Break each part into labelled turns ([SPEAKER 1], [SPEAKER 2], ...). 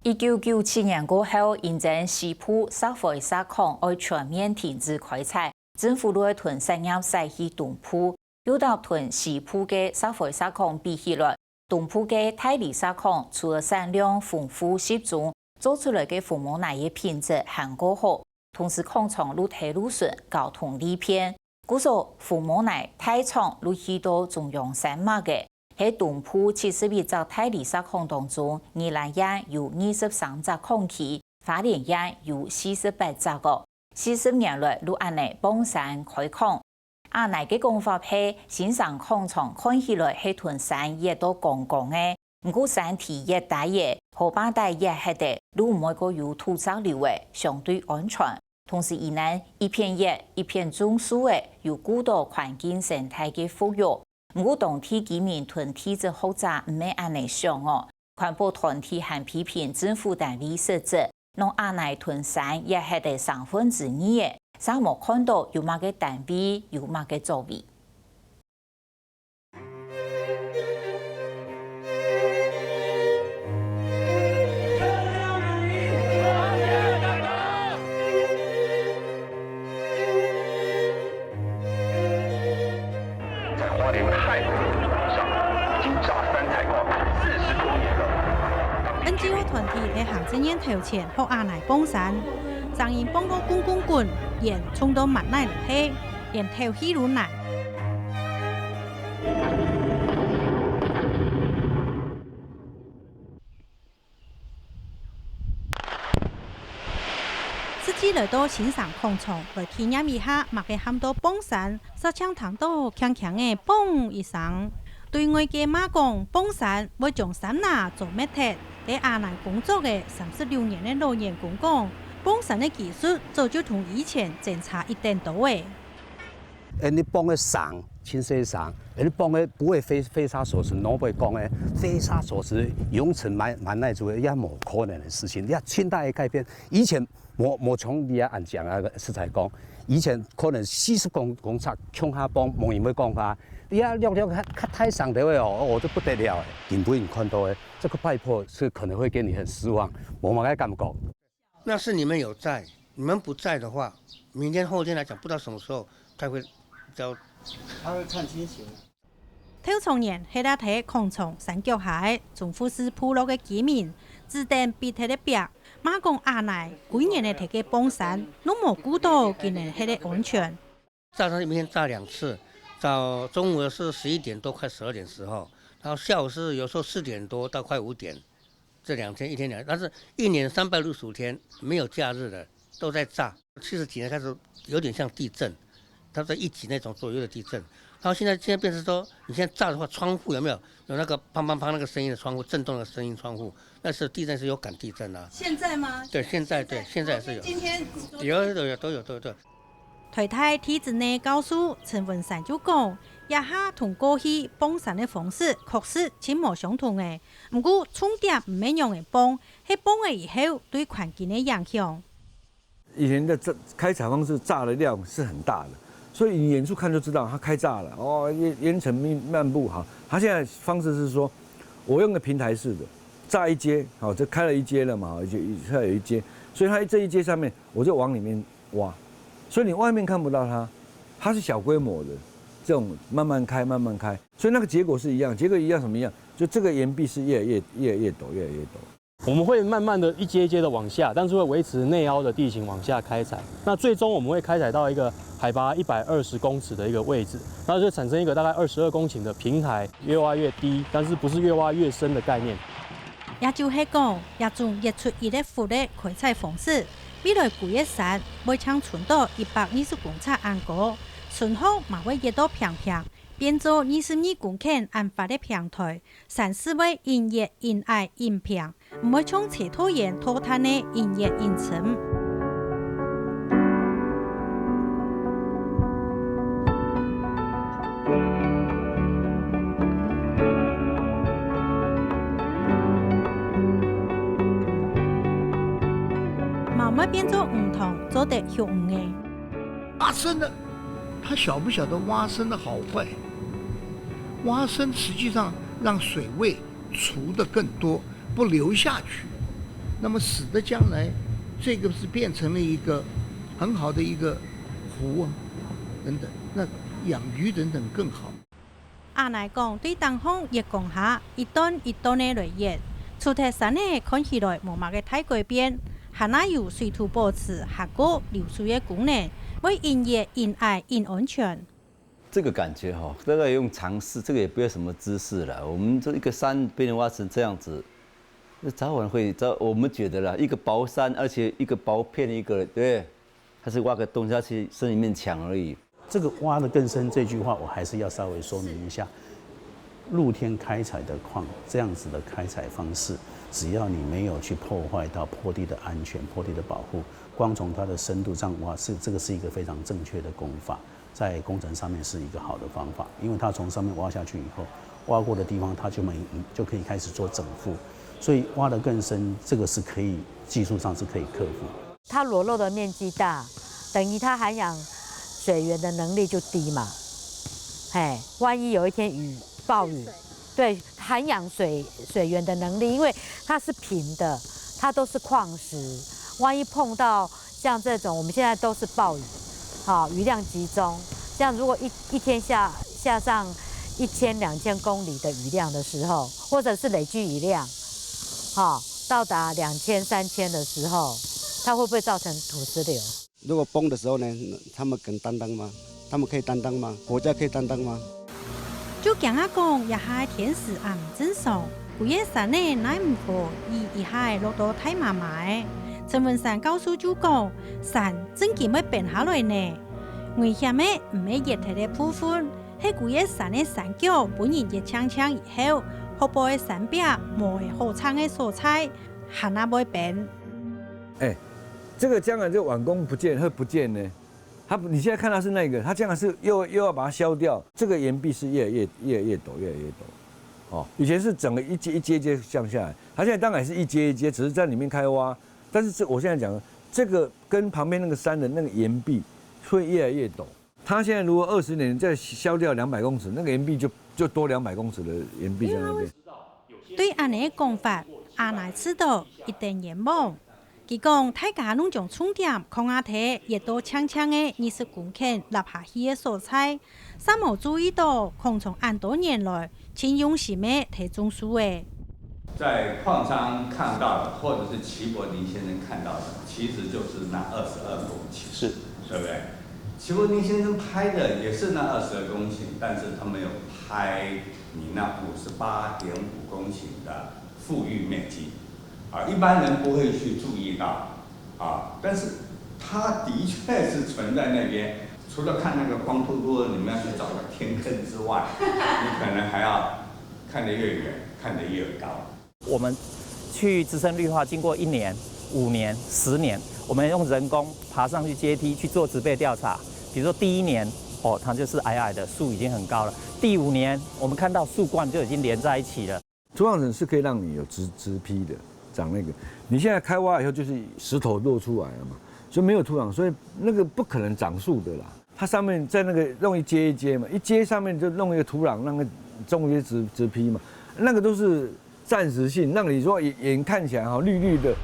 [SPEAKER 1] 1997年过后，因正西部石灰砂矿要全面停止开采，政府都会囤产业使去东部，又到囤西部嘅石灰砂矿比起来，东部嘅泰利砂矿除了产量丰富适中，做出来嘅父母奶嘅品质还够好，同时矿场路体路顺，交通利便。故说父母奶太厂路去到中央山脉嘅。喺东部71座泰利砂矿当中，宜兰县有23座矿区，花莲县有48座个。40年来，都按内帮山开矿。阿奶嘅讲法係，新上矿场看起来係屯山也都公共嘅，唔過山體越大嘅，河巴大越係的，都唔會個有土質流嘅，相對安全。同時，宜蘭一片熱一片種樹嘅，有古多環境生態嘅富裕。唔過當地居民團體質複雜，唔係按內想哦。環保團體還批評政府單位設置，讓阿奶屯山也係得2分之2嘅，啥冇看到有乜嘅單位，有乜嘅作為。
[SPEAKER 2] NGO 團體喺行政院頭前學阿奶幫山，聲音幫到滾，人衝到萬奶落去，連頭氣都難。司機來到欣賞礦場，來體驗一下乜嘅喊到幫山，實槍聽到強強嘅嘣一聲。對外嘅馬講幫山會將山拿做咩鐵？喺阿奶工作嘅36年嘅老員工講，幫山嘅技術早就同以前真差一點多誒。
[SPEAKER 3] 你幫嘅上清水上，你幫嘅不會飛沙走石，我不會講嘅飛沙走石永存滿耐做也冇可能嘅事情。你清代嘅改變，以前我從你按講啊實在講，以前可能40公尺向下幫冇人會講法。你要太上頭哦，我都不得了誒。根本你看到誒，這個爆破是可能會給你很失望，我冇乜感覺。
[SPEAKER 4] 那是你們有在，你們不在的話，明天後天來講，不知道什麼時候他會交。他會看情形。
[SPEAKER 2] 頭從年喺度睇礦場山腳下，政府是部落嘅居民，指定別睇啲壁，馬講阿奶幾年嚟睇嘅幫山，都冇估到今年喺啲安全。
[SPEAKER 4] 炸山一天炸2次。早中午是11點多，快12點時候，然後下午是有時候4點多到快5點，這2天一天2，但是1年365天沒有假日的都在炸。70幾年開始有點像地震，它是1級那種左右的地震。然後現在變成說，你現在炸的話，窗戶有沒有那個砰砰砰那個聲音的窗戶，震動的聲音窗戶，那是地震是有感地震啊。
[SPEAKER 2] 現在嗎？
[SPEAKER 4] 對，現在是有。今天都有。
[SPEAKER 2] 台大體制內教授陳文山就講，一下同過去幫山的方式確實真冇相同嘅，不過重點唔一樣嘅幫，係幫嘅以後對環境的影響。
[SPEAKER 5] 以前的開採方式炸的量是很大的，所以你遠處看就知道它開炸了哦，煙塵漫步哈。它現在方式是說，我用個平台式的炸一階，好，就開了一階了嘛，就開了一階，所以它這一階上面我就往裡面挖。所以你外面看不到它是小規模的，這種慢慢開，所以那個結果是一樣，結果一樣什麼樣？就這個岩壁是越來越陡，越來越陡。
[SPEAKER 6] 我們會慢慢的一階一階的往下，但是會維持內凹的地形往下開採。那最終我們會開採到一個海拔120公尺的一個位置，然後就產生一個大概22公頃的平台，越挖越低，但是不是越挖越深的概念。
[SPEAKER 2] 也就是講，一種日出一日富的開採方式。未來古一山每長存到120公尺安高，順後馬會越到平，變做22公頃安發的平台，山勢會因熱因矮因平，唔會從斜拖岩拖灘的因熱因沉。慢慢變做唔同，做得向嘅。
[SPEAKER 7] 挖深的，他曉不曉得挖深的好壞？挖深實際上讓水位除得更多，不流下去。那么使得将来这个是变成了一个很好的一个湖啊等等，那养鱼等等更好。
[SPEAKER 2] 阿奶讲对东方热降下一吨一吨的落叶，出铁山呢看起来无乜嘅太改变，还那有水土保持下个流水的功能，为因热因爱因安全。
[SPEAKER 8] 这个感觉哈，大概用尝试，这个也不要什么知识了。我们这一个山被人挖成这样子，那早晚会我们觉得啦，一个薄山，而且一个薄片一个，对，它是挖个洞下去，生一面墙而已。
[SPEAKER 9] 这个挖得更深这句话，我还是要稍微说明一下。露天开采的矿这样子的开采方式，只要你没有去破坏到坡地的安全、坡地的保护，光从它的深度上挖，这个是一个非常正确的工法，在工程上面是一个好的方法，因为它从上面挖下去以后，挖过的地方它就可以开始做整复，所以挖得更深，这个是可以技术上是可以克服。
[SPEAKER 10] 它裸露的面积大，等于它涵养水源的能力就低嘛。万一有一天暴雨，对涵养水源的能力，因为它是平的，它都是矿石，万一碰到像这种，我们现在都是暴雨，雨量集中，这样如果一天下上1000、2000公里的雨量的时候，或者是累积雨量，到达2000、3000的时候，它会不会造成土石流？
[SPEAKER 11] 如果崩的时候呢，他们肯担当吗？他们可以担当吗？国家可以担当吗？
[SPEAKER 2] 就讲啊讲，也係天時也唔正常，規個山呢乃唔過，伊係落到太麻麻嘅。陳文山教授就講，山真嘅要變下來呢，危險嘅唔係熱體嘅部分，係規個山嘅山腳本然熱嗆嗆以後，後部嘅山壁冇嘅好長嘅所在，還那會變。
[SPEAKER 5] 這個將來就完工不見會不見呢？你現在看到是那個，它將來是又要把它削掉，這個岩壁是越來越陡，越來越陡。以前是整個一階降下來，它現在當然是一階，只是在裡面開挖。但是我現在講，這個跟旁邊那個山的那個岩壁會越來越陡。它現在如果20年再削掉200公尺，那個岩壁就多200公尺的岩壁在那邊。
[SPEAKER 2] 對安尼講法，阿奶知道一定嚴望。佢講大家攏將重點看下睇，亦都輕輕嘅20公頃立下去嘅所在，三冇注意到，礦從按多年來請用心嘅睇種樹嘅。
[SPEAKER 12] 在礦商看到的，或者是齊柏林先生看到的，其實就是那22公頃，是，對不對？齊柏林先生拍的也是那22公頃，但是他沒有拍你那58.5公頃的富裕面積。一般人不會去注意到，但是它的確是存在那邊。除了看那個光禿禿的，你們要去找個天坑之外，你可能還要看得越遠，看得越高。
[SPEAKER 13] 我們去資深綠化，經過1年、5年、10年，我們用人工爬上去階梯去做植被調查。比如說第1年，它就是矮矮的，樹已經很高了。第5年，我們看到樹冠就已經連在一起了。
[SPEAKER 5] 土壤層是可以讓你有植批的。長那個，你現在開挖以後就是石頭露出來了嘛，所以沒有土壤，所以那個不可能長樹的啦。它上面在那個弄一階一階嘛，一階上面就弄一個土壤，讓它種一些植批嘛，那個都是暫時性，讓你說眼看起來哈綠綠的。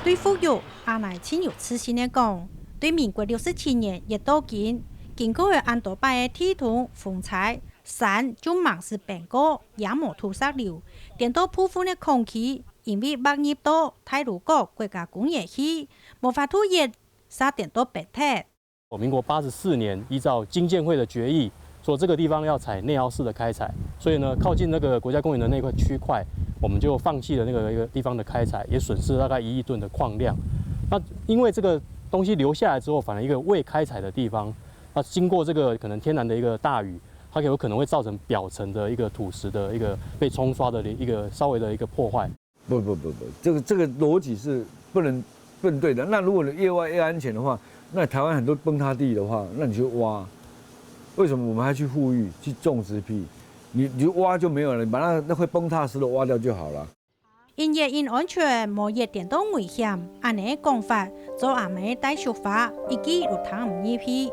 [SPEAKER 2] 對富裕，阿奶親有此心的講，對民國67年亦都經過了按多擺的地圖風采。山就忙是變過，也冇土石流，電到部分的空氣因為爆入到太魯閣國家公園去，無法吐熱，沙電到白鐵。
[SPEAKER 6] 民國84年，依照經建會的決議，說這個地方要採內凹式的開採，所以呢，靠近那個國家公園的那塊區塊，我們就放棄了那個一個地方的開採，也損失大概1億噸的礦量。那因為這個東西留下來之後，反而一個未開採的地方，那經過這個可能天然的一個大雨。它有可能會造成表層的一個土石的一個被沖刷的一個稍微的一個破壞。
[SPEAKER 5] 不，這個邏輯是不能對的。那如果你越挖越安全的話，那台灣很多崩塌地的話，那你就挖。為什麼我們還去富裕去種植批？你就挖就沒有了，你把那會崩塌的石頭挖掉就好了。
[SPEAKER 2] 因熱因安全，冇熱電到危險，安尼講法做阿妹大說法，一記就談唔入去。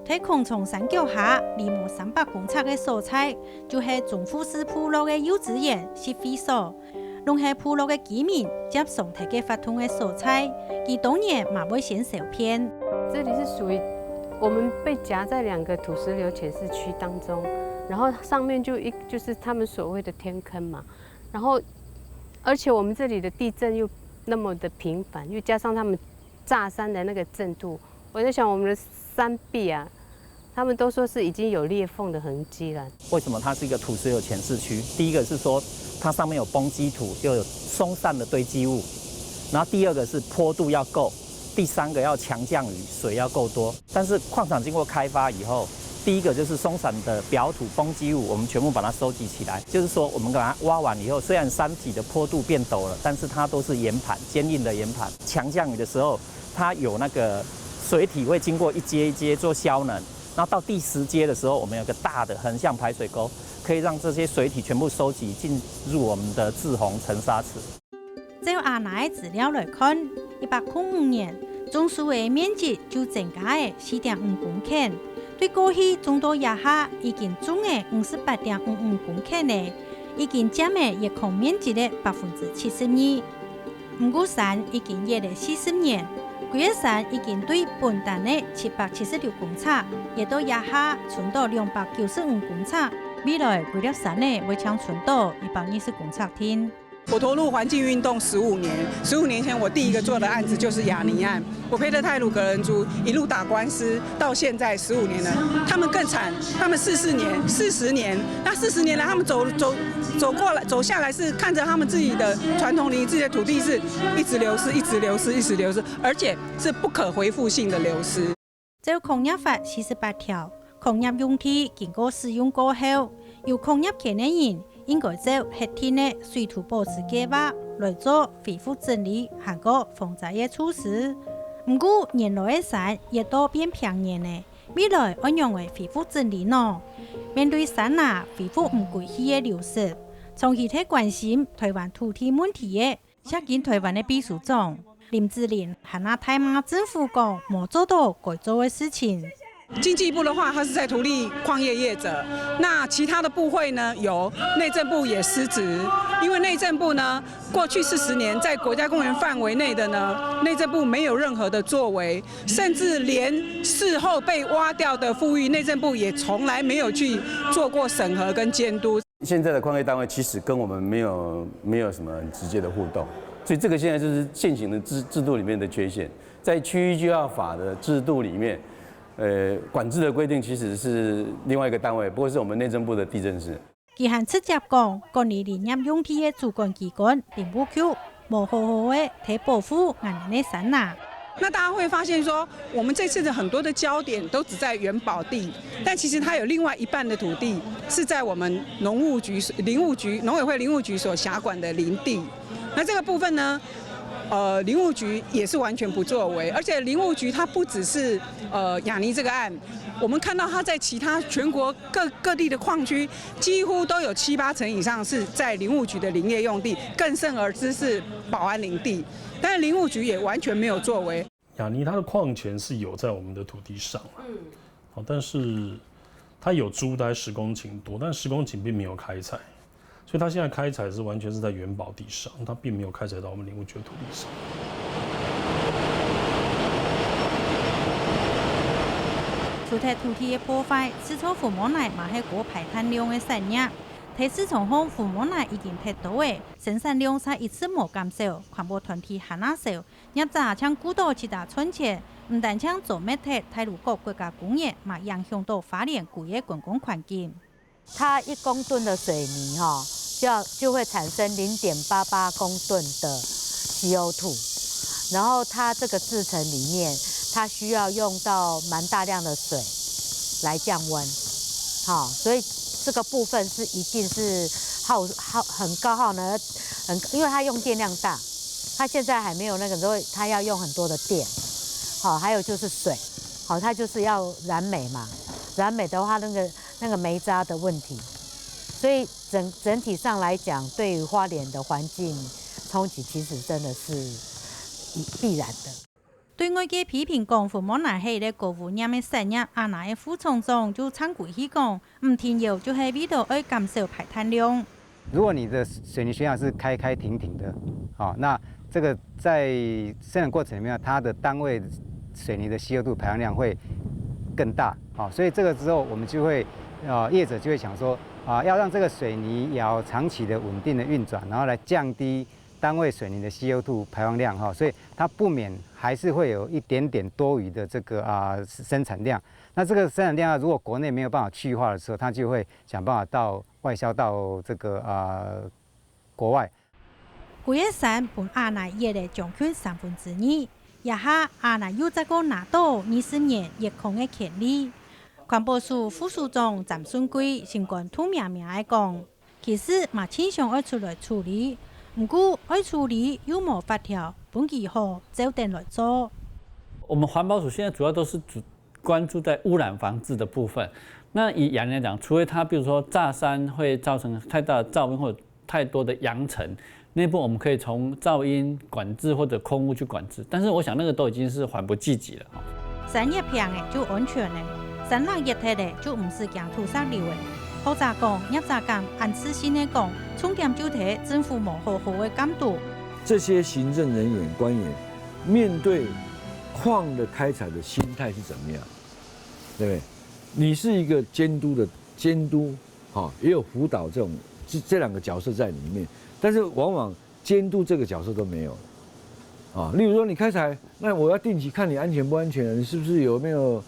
[SPEAKER 2] 在空从山脚下离无300公尺的所在，就是中富士部落的幼稚园习会所，拢是部落的居民接送大家发通的所在，其当然嘛会先受骗。
[SPEAKER 14] 这里是属于我们被夹在2个土石流浅市区当中，然后上面就是他们所谓的天坑嘛，然后而且我们这里的地震又那么的频繁，又加上他们炸山的那个震度，我在想我们的山壁啊。他们都说是已经有裂缝的痕迹了。
[SPEAKER 13] 为什么它是一个土石流浅市区？第一个是说它上面有崩积土，又有松散的堆积物，然后第二个是坡度要够，第3个要强降雨，水要够多。但是矿场经过开发以后，第一个就是松散的表土崩积物，我们全部把它收集起来。就是说我们把它挖完以后，虽然山体的坡度变陡了，但是它都是岩盘，坚硬的岩盘。强降雨的时候，它有那个水体会经过一阶一阶做消能。然后到第10阶的时候，我们有个大的横向排水沟，可以让这些水体全部收集进入我们的滞洪沉沙池。
[SPEAKER 2] 照阿奶的资料来看，1805年种树的面积就增加了4.5公顷，对过去种到野下已经种的58.55公頃呢，已经占了叶空面积的72%。不过山已经叶了40年。规个山已经对本丹的776公尺，也到野下存到295公尺，未来规粒山呢会将存到120公尺天。
[SPEAKER 15] 我投入环境运动15年，15年前我第一个做的案子就是雅尼案，我陪着太鲁阁人族一路打官司，到现在15年了。他们更惨，他们40年，那40年来他们走下来是看着他们自己的传统林、自己的土地是一直流失，而且是不可恢复性的流失。
[SPEAKER 2] 照矿业法48条，矿业用地经过使用过后，由矿业权的人应该照核定的水土保持计划来做恢复整理和个防灾的措施。不过，原来的山也都变平原了，未来怎样来恢复整理呢？面对山恢复不归去的流失，长期在关心台湾土地问题的，接近台湾的秘书长林志玲和台马政府讲，没做到该做的事情。
[SPEAKER 15] 经济部的话，它是在图利矿业业者。那其他的部会呢，有内政部也失职，因为内政部呢，过去40年在国家公园范围内的呢，内政部没有任何的作为，甚至连事后被挖掉的富裕，内政部也从来没有去做过审核跟监督。
[SPEAKER 16] 现在的矿业单位其实跟我们没有什么很直接的互动，所以这个现在就是现行的制度里面的缺陷，在区域计划法的制度里面。管制的规定其实是另外一个单位，不过是我们内政部的地政司。
[SPEAKER 2] 其还直接讲，管理林业用地的主管机关林务局，无好好的提保护俺们的山呐。
[SPEAKER 15] 那大家会发现说，我们这次的很多的焦点都只在原保地，但其实它有另外一半的土地是在我们农委会林务局所辖管的林地。那这个部分呢？林务局也是完全不作为，而且林务局它不只是雅尼这个案，我们看到它在其他全国各地的矿区，几乎都有7-8成以上是在林务局的林业用地，更甚而之是保安林地，但是林务局也完全没有作为。
[SPEAKER 17] 雅尼它的矿权是有在我们的土地上，好，但是它有租大概10公顷多，但10公顷并没有开采。所以它现在开采是完全是在原保地上，它并没有开采到我们林务局的土地上。
[SPEAKER 2] 除了土地的破坏，市场父母奶嘛係過排碳量的產業。睇市場後，父母奶已經睇到嘅生產量才一直冇減少，環保團體還那少，業者將鼓動其他村錢，唔但將做咩睇太魯閣國家公園，嘛影響到花蓮規個公共環境。
[SPEAKER 10] 它1公噸的水泥就会产生0.88公吨的 CO2， 然后它这个制程里面，它需要用到蛮大量的水来降温，所以这个部分是一定是很高耗能，因为它用电量大，它现在还没有那个，所以它要用很多的电，还有就是水，它就是要燃煤嘛，燃煤的话那个煤渣的问题，所以整体上来讲，对于花莲的环境冲击，其实真的是必然的。
[SPEAKER 2] 對外嘅批評講，父母乃係咧高污染嘅產業，阿那嘅副廠長就參歸去講，唔停油就係為咗要減少排碳量。
[SPEAKER 18] 如果你的水泥悬崖是开开停停的，那这个在生产过程里面，它的单位水泥的 CO2 排放量会更大，所以这个之后我们就会，业者就会想说，要让这个水泥窑长期的稳定的运转，然后来降低单位水泥的 CO2 排放量，所以它不免还是会有一点点多余的这个生产量。那这个生产量如果国内没有办法去化的时候，它就会想办法外销到这个国外。
[SPEAKER 2] 古月山本阿那业的将近2/3，也下阿那又再个拿到20年疫控的权利。环保署副署長詹順貴先講土明的講，其實嘛傾向要出來處理，不過要處理又冇法條，本幾好早點來做。
[SPEAKER 19] 我們環保署現在主要都是關注在污染防治的部分。那以洋來講，除非它比如說炸山會造成太大的噪音或者太多的揚塵，那部我們可以從噪音管制或者空污去管制。但是我想那個都已經是緩不濟急了。
[SPEAKER 2] 山越平嘅就安全嘅，山冷熱體嘅就唔是驚土石流嘅。好早講，一早講，按次性嘅講，重點就睇政府冇好好嘅監督。
[SPEAKER 5] 這些行政人員官員面對礦的開採的心態是怎麼樣？對不對？你是一個監督，也有輔導這兩個角色在裡面，但是往往監督這個角色都沒有。例如說你開採，那我要定期看你安全不安全，你是不是有沒有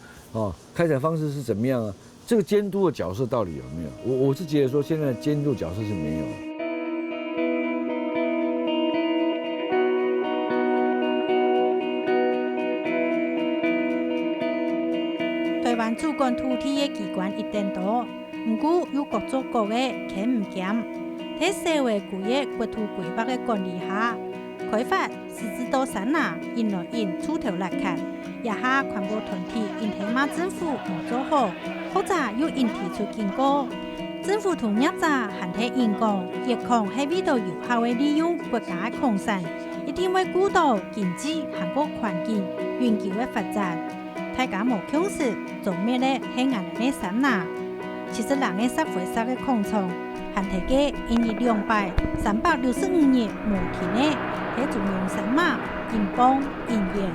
[SPEAKER 5] 開採方式是怎麼樣啊？這個監督的角色到底有沒有？我是覺得說現在監督角色是沒有。
[SPEAKER 2] 台灣主管土地嘅機關一定多，不過有各做各嘅，看唔減。喺社會局嘅國土規劃嘅管理下，開發獅子島山啊，引來引出頭來看，也下環保團體因睇馬政府冇做好，或者又因提出警告。政府同業者還睇因講，疫控係為咗有效嘅利用國家嘅礦產，一定會顧到經濟和個環境永久嘅發展。大家冇強勢做咩咧？係硬嘅山啊！其實人嘅石灰石嘅礦場，還睇嘅因為265年冇停咧，喺中央山嘛，銀邦銀業。